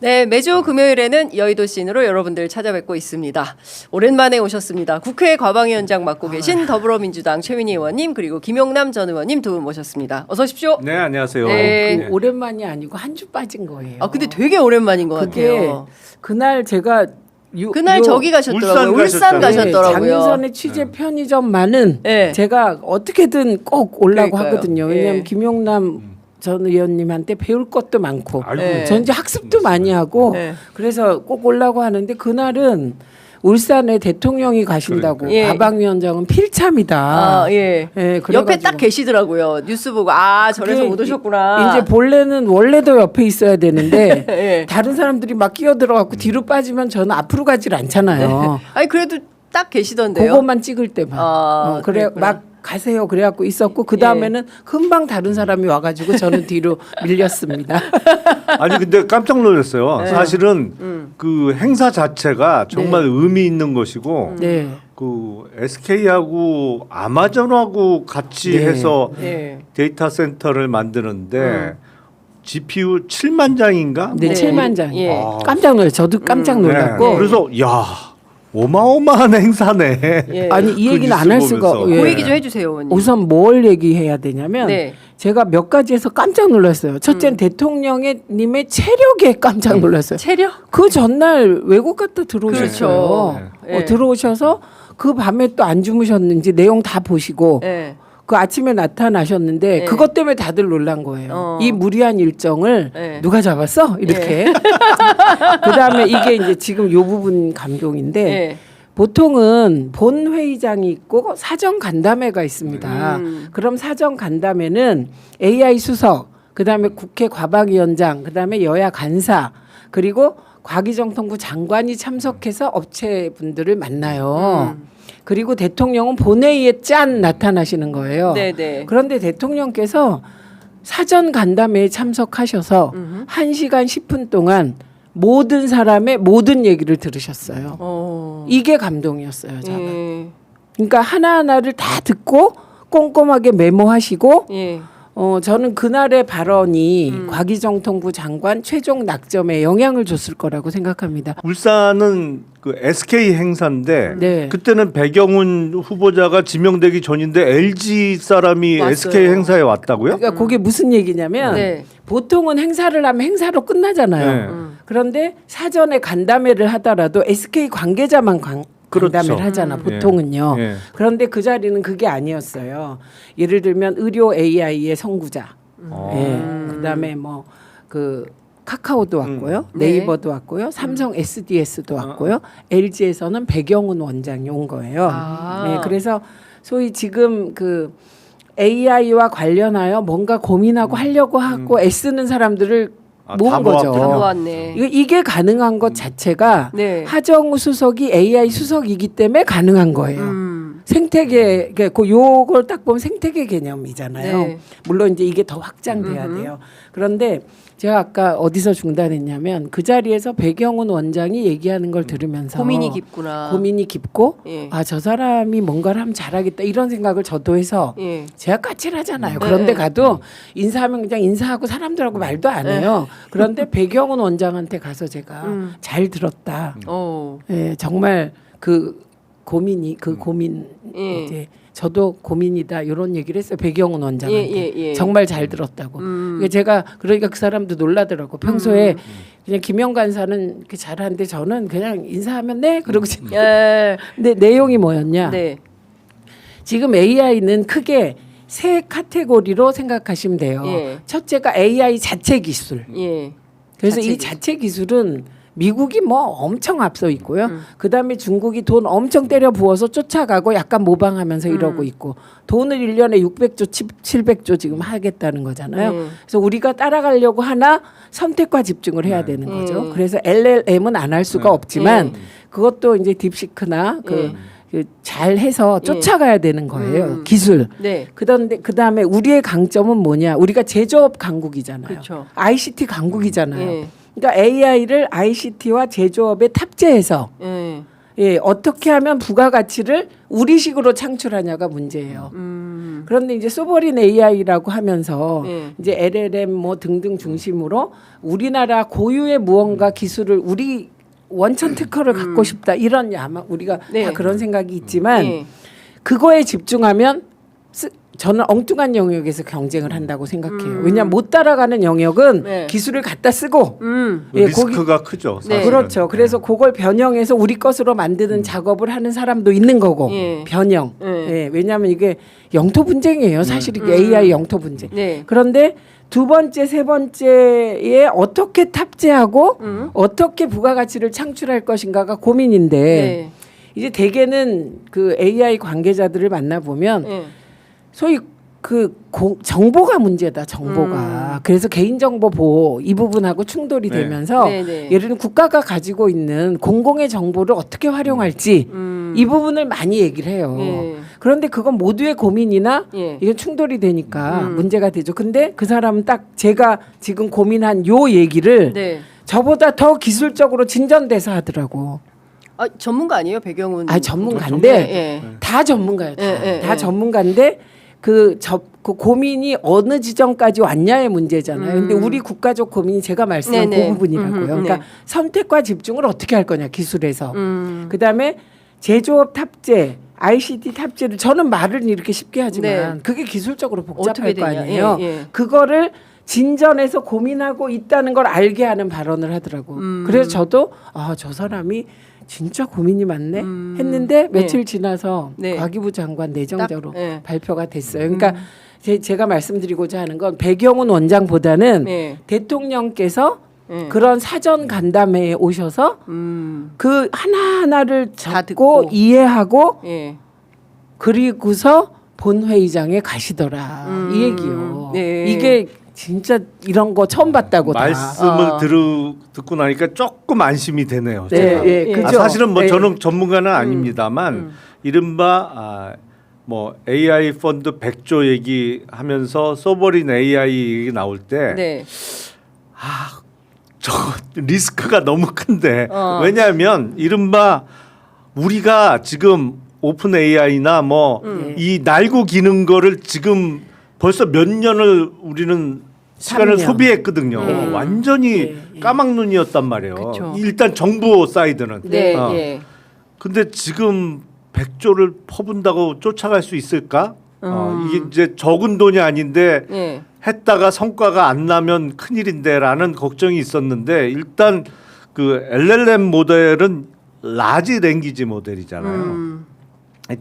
네, 매주 금요일에는 여의도 씬으로 여러분들 찾아뵙고 있습니다. 오랜만에 오셨습니다. 국회 과방위원장 맡고 계신 더불어민주당 최민희 의원님 그리고 김용남 전 의원님 두 분 모셨습니다. 어서 오십시오. 네, 안녕하세요. 네. 네. 오랜만이 아니고 한 주 빠진 거예요. 아 근데 되게 오랜만인 것 그게 같아요. 그날 제가 그날 저기 가셨더라고요. 울산 가셨잖아요. 가셨더라고요. 장윤선의 취재 편의점만은 네. 제가 어떻게든 꼭 오려고 그러니까요. 하거든요. 왜냐하면 네. 김용남 전 의원님한테 배울 것도 많고 아이고. 네. 전 이제 학습도 많이 하고 네. 그래서 꼭 오려고 하는데 그날은 울산에 대통령이 가신다고 예. 과방위원장은 필참이다. 아 예. 예, 옆에 그래가지고 딱 계시더라고요. 뉴스 보고 아 저래서 그게 못 오셨구나. 이제 본래는 원래도 옆에 있어야 되는데 예. 다른 사람들이 막 끼어들어갖고 뒤로 빠지면 저는 앞으로 가질 않잖아요. 아니 그래도 딱 계시던데요. 그것만 찍을 때만. 아, 그래 그랬구나. 막 가세요. 그래갖고 있었고 그 다음에는 금방 다른 사람이 와가지고 저는 뒤로 밀렸습니다. 아니 근데 깜짝 놀랐어요. 사실은 그 행사 자체가 정말 의미 있는 것이고 네. 그 SK하고 아마존하고 같이 네. 해서 예. 데이터 센터를 만드는데 GPU 7만 장인가? 네, 네. 7만 장. 예. 깜짝 놀랐어요. 저도 깜짝 놀랐고. 네. 그래서 야 어마어마한 행사네. 예. 아니 이 그 얘기는 뉴스 안 할 수가. 보면서. 예. 그 얘기 좀 해주세요, 의원님. 우선 뭘 얘기해야 되냐면 네. 제가 몇 가지에서 깜짝 놀랐어요. 첫째는 대통령님의 체력에 깜짝 놀랐어요. 체력? 그 전날 외국 갔다 들어오셨어요. 그렇죠. 네. 들어오셔서 그 밤에 또 안 주무셨는지 내용 다 보시고 예. 그 아침에 나타나셨는데 네. 그것 때문에 다들 놀란 거예요. 이 무리한 일정을 네. 누가 잡았어? 이렇게. 그다음에 이게 이제 지금 요 부분 감동인데 예. 보통은 본 회의장이 있고 사정 간담회가 있습니다. 그럼 사정 간담회는 AI 수석, 그다음에 국회 과방위원장, 그다음에 여야 간사, 그리고 과기정통부 장관이 참석해서 업체분들을 만나요. 그리고 대통령은 본회의에 짠 나타나시는 거예요. 네네. 그런데 대통령께서 사전 간담회에 참석하셔서 1시간 10분 동안 모든 사람의 모든 얘기를 들으셨어요. 이게 감동이었어요, 저는. 예. 그러니까 하나하나를 다 듣고 꼼꼼하게 메모하시고 예. 저는 그날의 발언이 과기정통부 장관 최종 낙점에 영향을 줬을 거라고 생각합니다. 울산은 그 SK 행사인데 네. 그때는 배경훈 후보자가 지명되기 전인데 LG 사람이 왔어요. SK 행사에 왔다고요? 그러니까 그게 무슨 얘기냐면 네. 보통은 행사를 하면 행사로 끝나잖아요. 네. 그런데 사전에 간담회를 하더라도 SK 관계자만 그렇죠. 간담회를 하잖아. 보통은요. 예. 그런데 그 자리는 그게 아니었어요. 예를 들면 의료 AI의 선구자, 그다음에 뭐 그 카카오도 왔고요, 네. 네이버도 왔고요, 삼성 SDS도 왔고요, LG에서는 배경훈 원장이 온 거예요. 아. 네, 그래서 소위 지금 그 AI와 관련하여 뭔가 고민하고 하려고 하고 애쓰는 사람들을 모은 다 거죠. 다 모았네. 이게 가능한 것 자체가 네. 하정우 수석이 AI 수석이기 때문에 가능한 거예요. 생태계, 요걸 딱 보면 생태계 개념이잖아요. 네. 물론 이제 이게 더 확장돼야 돼요. 그런데 제가 아까 어디서 중단했냐면 그 자리에서 배경훈 원장이 얘기하는 걸 들으면서 고민이 깊구나. 고민이 깊고 예. 아, 저 사람이 뭔가를 하면 잘하겠다 이런 생각을 저도 해서 예. 제가 까칠하잖아요. 그런데 가도 인사하면 그냥 인사하고 사람들하고 말도 안 해요. 그런데 배경훈 원장한테 가서 제가 잘 들었다. 어. 예, 정말 그 고민이 그 고민 예. 이제 저도 고민이다 이런 얘기를 했어요. 배경훈 원장한테 예. 정말 잘 들었다고. 제가 그러니까 그 사람도 놀라더라고. 평소에 그냥 김영 간사는 이렇게 잘하는데 저는 그냥 인사하면 네 그러고. 예. 근데 내용이 뭐였냐? 네. 지금 AI는 크게 세 카테고리로 생각하시면 돼요. 예. 첫째가 AI 자체 기술. 예. 그래서 자체 이 자체 기술은 미국이 뭐 엄청 앞서 있고요. 그다음에 중국이 돈 엄청 때려 부어서 쫓아가고 약간 모방하면서 이러고 있고 돈을 1년에 600조, 700조 지금 하겠다는 거잖아요. 그래서 우리가 따라가려고 하나 선택과 집중을 해야 되는 거죠. 그래서 LLM은 안 할 수가 없지만 그것도 이제 딥시크나 잘 해서 쫓아가야 되는 거예요. 기술. 네. 그다음에 우리의 강점은 뭐냐? 우리가 제조업 강국이잖아요. 그렇죠. ICT 강국이잖아요. 예. 그러니까 AI를 ICT와 제조업에 탑재해서 예. 어떻게 하면 부가가치를 우리식으로 창출하냐가 문제예요. 그런데 이제 소버린 AI라고 하면서 예. 이제 LLM 뭐 등등 중심으로 우리나라 고유의 무언가 기술을 우리 원천 특허를 갖고 싶다 이런 아마 우리가 네. 다 그런 생각이 있지만 예. 그거에 집중하면 저는 엉뚱한 영역에서 경쟁을 한다고 생각해요. 왜냐하면 못 따라가는 영역은 네. 기술을 갖다 쓰고 예, 리스크가 크죠. 네. 사실은. 그렇죠. 그래서 그걸 변형해서 우리 것으로 만드는 작업을 하는 사람도 있는 거고 예. 변형. 예. 예, 왜냐하면 이게 영토 분쟁이에요. 사실 이게 AI 영토 분쟁. 네. 그런데 두 번째, 세 번째에 어떻게 탑재하고 어떻게 부가가치를 창출할 것인가가 고민인데 네. 이제 대개는 그 AI 관계자들을 만나 보면 예. 소위 정보가 문제다. 정보가. 그래서 개인정보 보호 이 부분하고 충돌이 네. 되면서 네, 네. 예를 들면 국가가 가지고 있는 공공의 정보를 어떻게 활용할지 이 부분을 많이 얘기를 해요. 예. 그런데 그건 모두의 고민이나 예. 이건 충돌이 되니까 문제가 되죠. 근데 그 사람은 딱 제가 지금 고민한 요 얘기를 네. 저보다 더 기술적으로 진전돼서 하더라고. 아, 전문가 아니에요, 배경은? 전문가인데 예. 다 전문가예요. 다, 예, 예, 다 예. 전문가인데 그 고민이 어느 지점까지 왔냐의 문제잖아요. 근데 우리 국가적 고민이 제가 말씀한 네네. 그 부분이라고요. 그러니까 네. 선택과 집중을 어떻게 할 거냐 기술에서. 음. 그다음에 제조업 탑재, ICT 탑재를 저는 말은 이렇게 쉽게 하지만 네. 그게 기술적으로 어떻게 복잡할 거 되냐. 아니에요. 예, 예. 그거를 진전해서 고민하고 있다는 걸 알게 하는 발언을 하더라고. 그래서 저도 저 사람이 진짜 고민이 많네 했는데 며칠 지나서 네. 과기부 장관 내정자로 딱, 예. 발표가 됐어요. 그러니까 제가 말씀드리고자 하는 건 배경훈 원장보다는 네. 대통령께서 예. 그런 사전 간담회에 오셔서 그 하나하나를 다 듣고 듣고. 이해하고 예. 그리고서 본회의장에 가시더라. 이 얘기요. 네. 이게 진짜 이런 거 처음 봤다고 다. 말씀을 듣고 나니까 조금 안심이 되네요. 네, 제가. 예, 예. 그죠. 사실은 뭐 예. 저는 전문가는 아닙니다만 이른바 뭐 AI 펀드 100조 얘기하면서 소버린 AI 얘기 나올 때 네. 저 리스크가 너무 큰데 어. 왜냐하면 이른바 우리가 지금 오픈 AI나 뭐 이 날고 기는 거를 지금 벌써 몇 년을 우리는 시간을 3년. 소비했거든요. 예. 완전히 예. 까막눈이었단 말이에요. 그쵸. 일단 정부 사이드는. 네. 어. 예. 근데 지금 100조를 퍼분다고 쫓아갈 수 있을까? 이게 이제 적은 돈이 아닌데 예. 했다가 성과가 안 나면 큰일인데라는 걱정이 있었는데 일단 그 LLM 모델은 라지 랭귀지 모델이잖아요.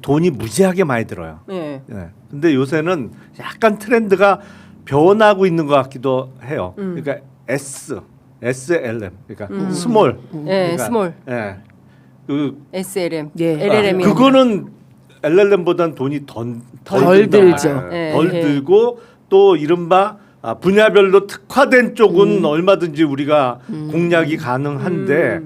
돈이 무지하게 많이 들어요. 예. 예. 근데 요새는 약간 트렌드가 변하고 있는 것 같기도 해요. 그러니까 SLM, 그러니까 스몰. 예, 그러니까, 스몰. 예. 그 SLM. 예. LLM이 그거는 LLM보다는 돈이 덜 들죠. 예, 덜 예. 들고 또 이른바 분야별로 특화된 쪽은 얼마든지 우리가 공략이 가능한데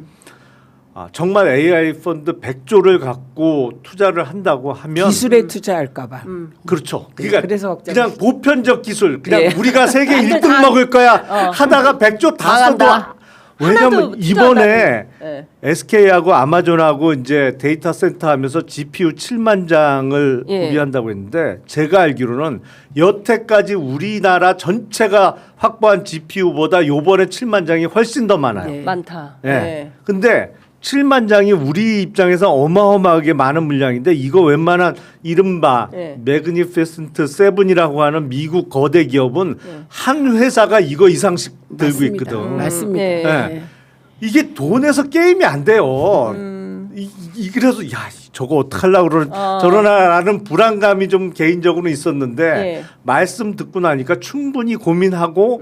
정말 AI 펀드 100조를 갖고 투자를 한다고 하면 기술에 투자할까봐. 그렇죠. 그러니까 그래서 걱정이- 그냥 보편적 기술, 그냥 예. 우리가 세계 완전 1등 다- 먹을 거야 하다가 100조 다 다 써도 간다. 왜냐면 하나도 이번에 투자하다고. 예. SK하고 아마존하고 이제 데이터 센터 하면서 GPU 7만 장을 예. 구비한다고 했는데 제가 알기로는 여태까지 우리나라 전체가 확보한 GPU보다 요번에 7만 장이 훨씬 더 많아요. 네. 많다. 예. 예. 근데 7만 장이 우리 입장에서 어마어마하게 많은 물량인데 이거 웬만한 이른바 예. 매그니피센트 세븐이라고 하는 미국 거대 기업은 한 회사가 이거 이상씩 들고 맞습니다. 있거든. 맞습니다. 네. 예. 이게 돈에서 게임이 안 돼요. 그래서 야 저거 어떡하려고 저러나라는 불안감이 좀 개인적으로 있었는데 예. 말씀 듣고 나니까 충분히 고민하고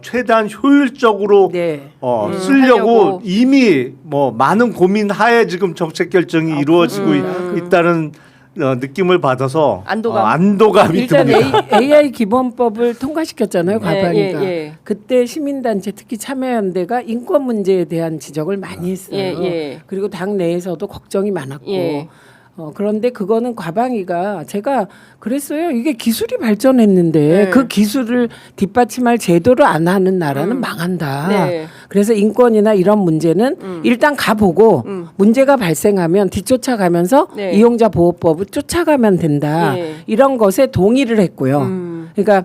최대한 효율적으로 네. 쓰려고 하려고. 이미 뭐 많은 고민 하에 지금 정책 결정이 이루어지고 있다는 느낌을 받아서 안도감. 안도감이 일단 듭니다. AI 기본법을 통과시켰잖아요. 과방위가. 예, 예. 그때 시민단체 특히 참여연대가 인권 문제에 대한 지적을 많이 했어요. 예, 예. 그리고 당 내에서도 걱정이 많았고 예. 그런데 그거는 과방위가 제가 그랬어요. 이게 기술이 발전했는데 네. 그 기술을 뒷받침할 제도를 안 하는 나라는 망한다. 네. 그래서 인권이나 이런 문제는 일단 가보고 문제가 발생하면 뒤쫓아가면서 네. 이용자 보호법을 쫓아가면 된다. 네. 이런 것에 동의를 했고요. 그러니까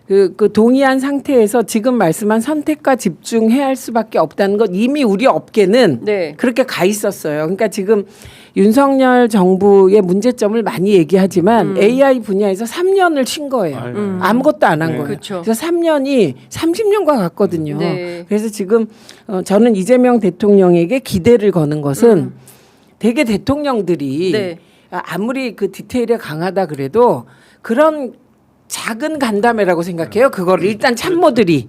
그 동의한 상태에서 지금 말씀한 선택과 집중해야 할 수밖에 없다는 것 이미 우리 업계는 네. 그렇게 가 있었어요. 그러니까 지금 윤석열 정부의 문제점을 많이 얘기하지만 AI 분야에서 3년을 친 거예요. 아무것도 안 한 네. 거예요. 그렇죠. 그래서 3년이 30년과 같거든요. 네. 그래서 지금 저는 이재명 대통령에게 기대를 거는 것은 대개 대통령들이 네. 아무리 그 디테일에 강하다 그래도 그런 작은 간담회라고 생각해요. 그거를 일단 참모들이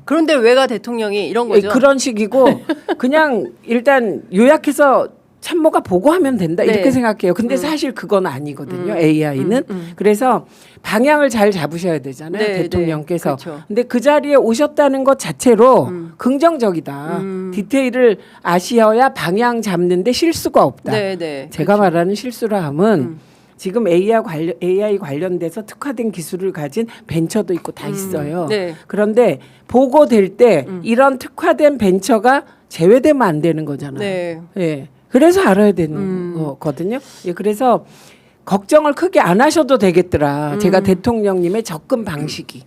그런데 왜가 대통령이 이런 거죠? 그런 식이고 그냥 일단 요약해서 참모가 보고하면 된다 네. 이렇게 생각해요. 근데 사실 그건 아니거든요. AI는 그래서 방향을 잘 잡으셔야 되잖아요. 네, 대통령께서. 네, 그렇죠. 근데 그 자리에 오셨다는 것 자체로 긍정적이다. 디테일을 아셔야 방향 잡는데 실수가 없다. 네, 네. 제가 말하는 실수라 함은 지금 AI 관련돼서 특화된 기술을 가진 벤처도 있고 다 있어요. 네. 그런데 보고될 때 이런 특화된 벤처가 제외되면 안 되는 거잖아요. 네. 예. 그래서 알아야 되는 거거든요. 예, 그래서 걱정을 크게 안 하셔도 되겠더라. 제가 대통령님의 접근 방식이.